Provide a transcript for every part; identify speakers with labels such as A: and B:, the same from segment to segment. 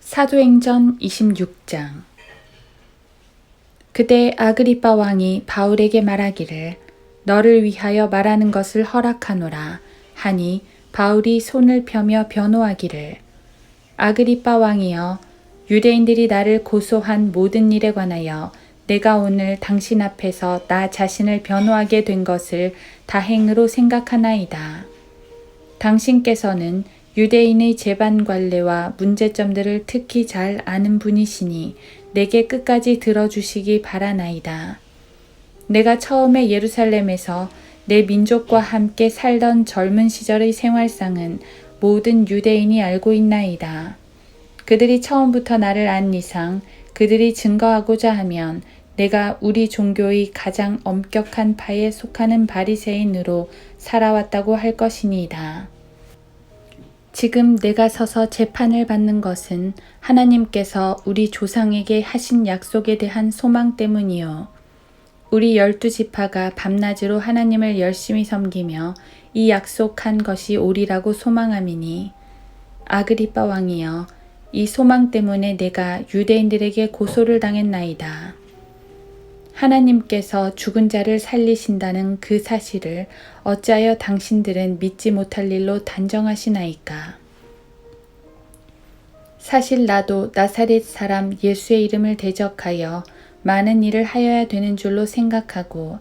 A: 사도행전 26장. 그때 아그리빠 왕이 바울에게 말하기를 너를 위하여 말하는 것을 허락하노라 하니 바울이 손을 펴며 변호하기를 아그리빠 왕이여 유대인들이 나를 고소한 모든 일에 관하여 내가 오늘 당신 앞에서 나 자신을 변호하게 된 것을 다행으로 생각하나이다. 당신께서는 유대인의 재반 관례와 문제점들을 특히 잘 아는 분이시니 내게 끝까지 들어주시기 바라나이다. 내가 처음에 예루살렘에서 내 민족과 함께 살던 젊은 시절의 생활상은 모든 유대인이 알고 있나이다. 그들이 처음부터 나를 안 이상 그들이 증거하고자 하면 내가 우리 종교의 가장 엄격한 파에 속하는 바리새인으로 살아왔다고 할 것이니이다. 지금 내가 서서 재판을 받는 것은 하나님께서 우리 조상에게 하신 약속에 대한 소망 때문이요. 우리 12지파가 밤낮으로 하나님을 열심히 섬기며 이 약속한 것이 오리라고 소망함이니 아그리빠 왕이여 이 소망 때문에 내가 유대인들에게 고소를 당했나이다. 하나님께서 죽은 자를 살리신다는 그 사실을 어찌하여 당신들은 믿지 못할 일로 단정하시나이까? 사실 나도 나사렛 사람 예수의 이름을 대적하여 많은 일을 하여야 되는 줄로 생각하고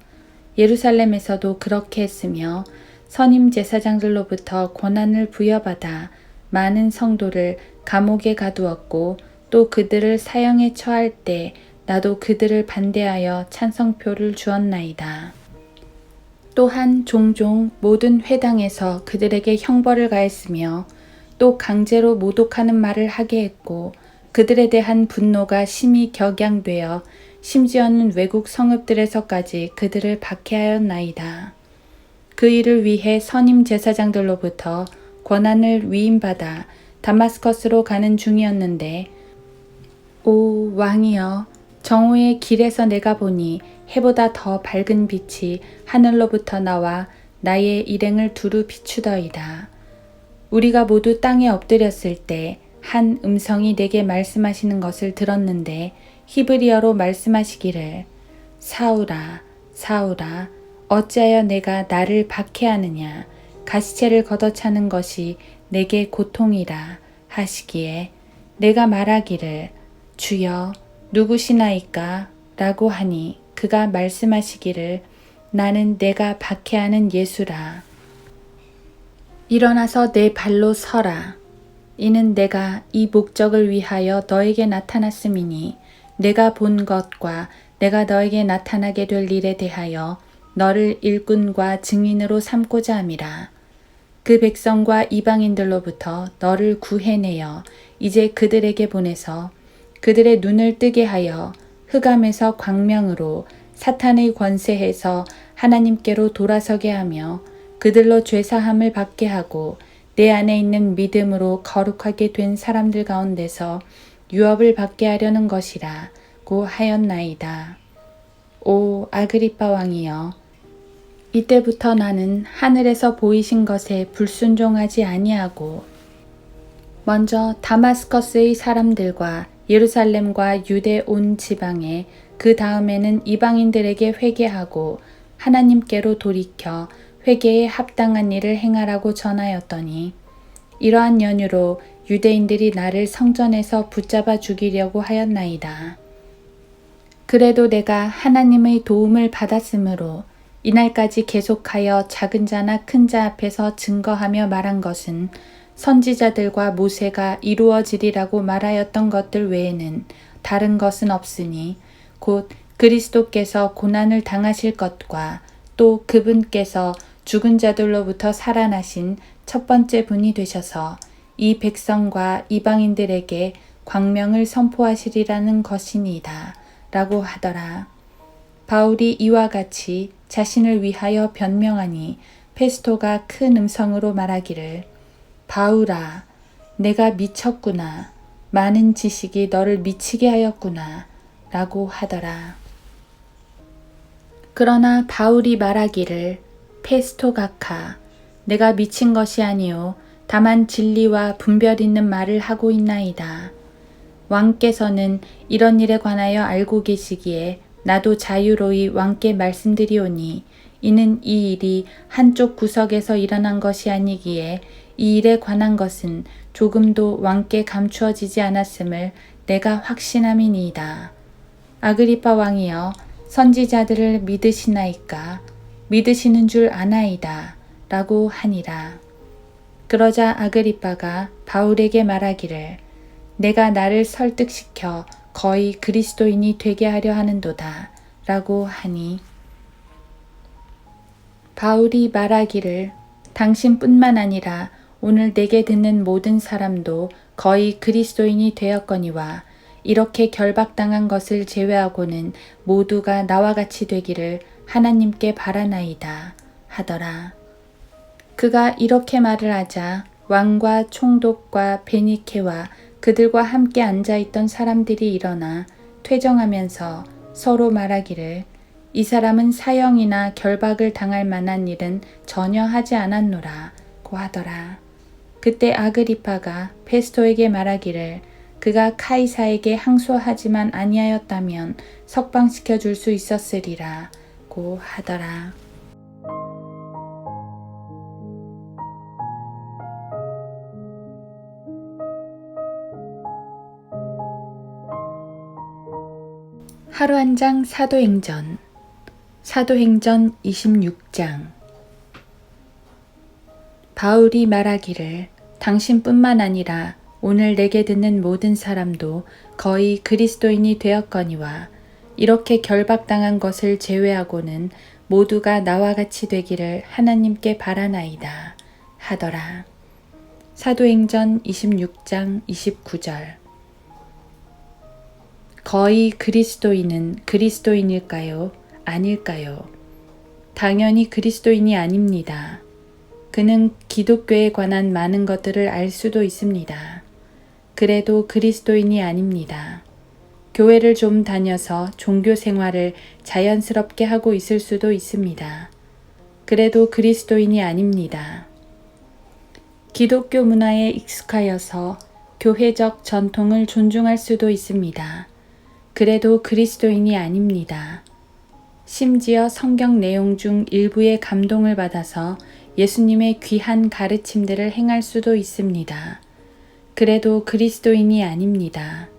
A: 예루살렘에서도 그렇게 했으며 선임 제사장들로부터 권한을 부여받아 많은 성도를 감옥에 가두었고 또 그들을 사형에 처할 때 나도 그들을 반대하여 찬성표를 주었나이다. 또한 종종 모든 회당에서 그들에게 형벌을 가했으며 또 강제로 모독하는 말을 하게 했고 그들에 대한 분노가 심히 격양되어 심지어는 외국 성읍들에서까지 그들을 박해하였나이다. 그 일을 위해 선임 제사장들로부터 권한을 위임받아 다마스커스로 가는 중이었는데 오 왕이여 정오의 길에서 내가 보니 해보다 더 밝은 빛이 하늘로부터 나와 나의 일행을 두루 비추더이다. 우리가 모두 땅에 엎드렸을 때 한 음성이 내게 말씀하시는 것을 들었는데 히브리어로 말씀하시기를 사울아 사울아 어찌하여 내가 나를 박해하느냐 가시체를 걷어차는 것이 내게 고통이라 하시기에 내가 말하기를 주여 누구시나이까? 라고 하니 그가 말씀하시기를 나는 내가 박해하는 예수라. 일어나서 내 발로 서라. 이는 내가 이 목적을 위하여 너에게 나타났음이니 내가 본 것과 내가 너에게 나타나게 될 일에 대하여 너를 일꾼과 증인으로 삼고자 함이라. 그 백성과 이방인들로부터 너를 구해내어 이제 그들에게 보내서 그들의 눈을 뜨게 하여 흑암에서 광명으로 사탄의 권세에서 하나님께로 돌아서게 하며 그들로 죄사함을 받게 하고 내 안에 있는 믿음으로 거룩하게 된 사람들 가운데서 유업을 받게 하려는 것이라고 하였나이다. 오 아그리빠 왕이여 이때부터 나는 하늘에서 보이신 것에 불순종하지 아니하고 먼저 다마스커스의 사람들과 예루살렘과 유대 온 지방에 그 다음에는 이방인들에게 회개하고 하나님께로 돌이켜 회개에 합당한 일을 행하라고 전하였더니 이러한 연유로 유대인들이 나를 성전에서 붙잡아 죽이려고 하였나이다. 그래도 내가 하나님의 도움을 받았으므로 이날까지 계속하여 작은 자나 큰 자 앞에서 증거하며 말한 것은 선지자들과 모세가 이루어지리라고 말하였던 것들 외에는 다른 것은 없으니 곧 그리스도께서 고난을 당하실 것과 또 그분께서 죽은 자들로부터 살아나신 첫 번째 분이 되셔서 이 백성과 이방인들에게 광명을 선포하시리라는 것이니이다 라고 하더라. 바울이 이와 같이 자신을 위하여 변명하니 페스토가 큰 음성으로 말하기를 바울아 내가 미쳤구나 많은 지식이 너를 미치게 하였구나 라고 하더라. 그러나 바울이 말하기를 페스토 각하 내가 미친 것이 아니요 다만 진리와 분별 있는 말을 하고 있나이다. 왕께서는 이런 일에 관하여 알고 계시기에 나도 자유로이 왕께 말씀드리오니 이는 이 일이 한쪽 구석에서 일어난 것이 아니기에 이 일에 관한 것은 조금도 왕께 감추어지지 않았음을 내가 확신함이니이다. 아그리빠 왕이여 선지자들을 믿으시나이까? 믿으시는 줄 아나이다. 라고 하니라. 그러자 아그리빠가 바울에게 말하기를 내가 나를 설득시켜 거의 그리스도인이 되게 하려 하는도다. 라고 하니 바울이 말하기를 당신뿐만 아니라 오늘 내게 듣는 모든 사람도 거의 그리스도인이 되었거니와 이렇게 결박당한 것을 제외하고는 모두가 나와 같이 되기를 하나님께 바라나이다 하더라. 그가 이렇게 말을 하자 왕과 총독과 베니케와 그들과 함께 앉아있던 사람들이 일어나 퇴정하면서 서로 말하기를 이 사람은 사형이나 결박을 당할 만한 일은 전혀 하지 않았노라 고 하더라. 그때 아그리빠가 페스토에게 말하기를 그가 카이사에게 항소하지만 아니하였다면 석방시켜 줄 수 있었으리라 고 하더라. 하루 한 장 사도행전 26장 바울이 말하기를 당신뿐만 아니라 오늘 내게 듣는 모든 사람도 거의 그리스도인이 되었거니와 이렇게 결박당한 것을 제외하고는 모두가 나와 같이 되기를 하나님께 바라나이다 하더라. 사도행전 26장 29절 거의 그리스도인은 그리스도인일까요? 아닐까요? 당연히 그리스도인이 아닙니다. 그는 기독교에 관한 많은 것들을 알 수도 있습니다. 그래도 그리스도인이 아닙니다. 교회를 좀 다녀서 종교 생활을 자연스럽게 하고 있을 수도 있습니다. 그래도 그리스도인이 아닙니다. 기독교 문화에 익숙하여서 교회적 전통을 존중할 수도 있습니다. 그래도 그리스도인이 아닙니다. 심지어 성경 내용 중 일부에 감동을 받아서 예수님의 귀한 가르침들을 행할 수도 있습니다. 그래도 그리스도인이 아닙니다.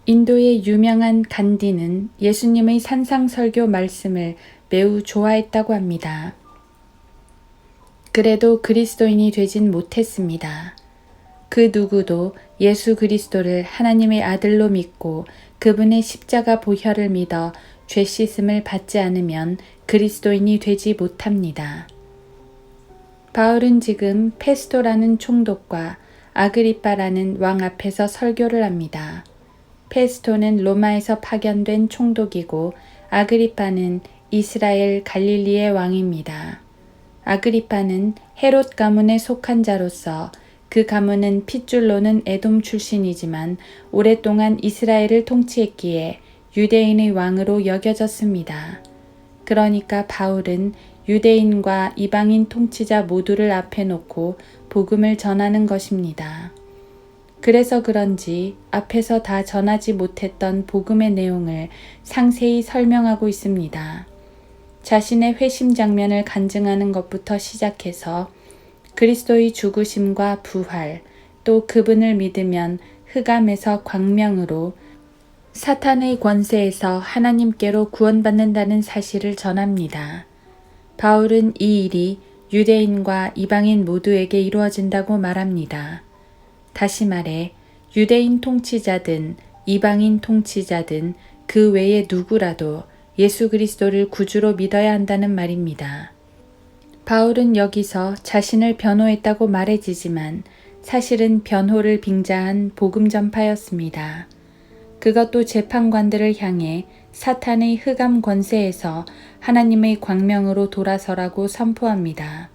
A: 인도의 유명한 간디는 예수님의 산상설교 말씀을 매우 좋아했다고 합니다. 그래도 그리스도인이 되진 못했습니다. 그 누구도 예수 그리스도를 하나님의 아들로 믿고 그분의 십자가 보혈을 믿어 죄 씻음을 받지 않으면 그리스도인이 되지 못합니다. 바울은 지금 페스토라는 총독과 아그리빠라는 왕 앞에서 설교를 합니다. 페스토는 로마에서 파견된 총독이고 아그리빠는 이스라엘 갈릴리의 왕입니다. 아그리빠는 헤롯 가문에 속한 자로서 그 가문은 핏줄로는 에돔 출신이지만 오랫동안 이스라엘을 통치했기에 유대인의 왕으로 여겨졌습니다. 그러니까 바울은 유대인과 이방인 통치자 모두를 앞에 놓고 복음을 전하는 것입니다. 그래서 그런지 앞에서 다 전하지 못했던 복음의 내용을 상세히 설명하고 있습니다. 자신의 회심 장면을 간증하는 것부터 시작해서 그리스도의 죽으심과 부활, 또 그분을 믿으면 흑암에서 광명으로 사탄의 권세에서 하나님께로 구원받는다는 사실을 전합니다. 바울은 이 일이 유대인과 이방인 모두에게 이루어진다고 말합니다. 다시 말해 유대인 통치자든 이방인 통치자든 그 외에 누구라도 예수 그리스도를 구주로 믿어야 한다는 말입니다. 바울은 여기서 자신을 변호했다고 말해지지만 사실은 변호를 빙자한 복음 전파였습니다. 그것도 재판관들을 향해 사탄의 흑암 권세에서 하나님의 광명으로 돌아서라고 선포합니다.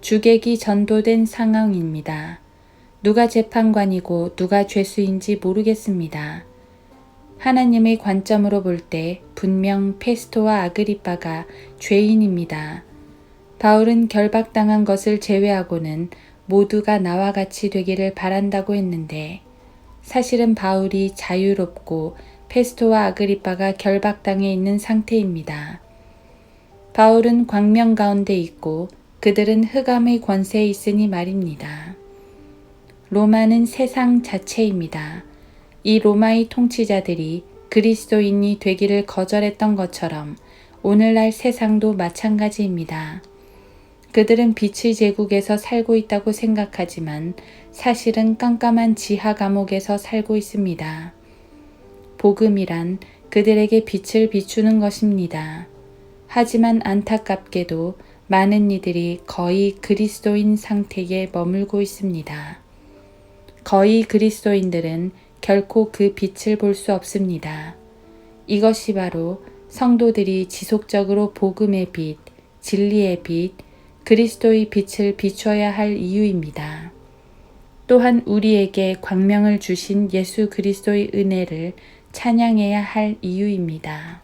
A: 주객이 전도된 상황입니다. 누가 재판관이고 누가 죄수인지 모르겠습니다. 하나님의 관점으로 볼 때 분명 페스토와 아그리빠가 죄인입니다. 바울은 결박당한 것을 제외하고는 모두가 나와 같이 되기를 바란다고 했는데 사실은 바울이 자유롭고 페스토와 아그리빠가 결박당해 있는 상태입니다. 바울은 광명 가운데 있고 그들은 흑암의 권세에 있으니 말입니다. 로마는 세상 자체입니다. 이 로마의 통치자들이 그리스도인이 되기를 거절했던 것처럼 오늘날 세상도 마찬가지입니다. 그들은 빛의 제국에서 살고 있다고 생각하지만 사실은 깜깜한 지하 감옥에서 살고 있습니다. 복음이란 그들에게 빛을 비추는 것입니다. 하지만 안타깝게도 많은 이들이 거의 그리스도인 상태에 머물고 있습니다. 거의 그리스도인들은 결코 그 빛을 볼 수 없습니다. 이것이 바로 성도들이 지속적으로 복음의 빛, 진리의 빛, 그리스도의 빛을 비춰야 할 이유입니다. 또한 우리에게 광명을 주신 예수 그리스도의 은혜를 찬양해야 할 이유입니다.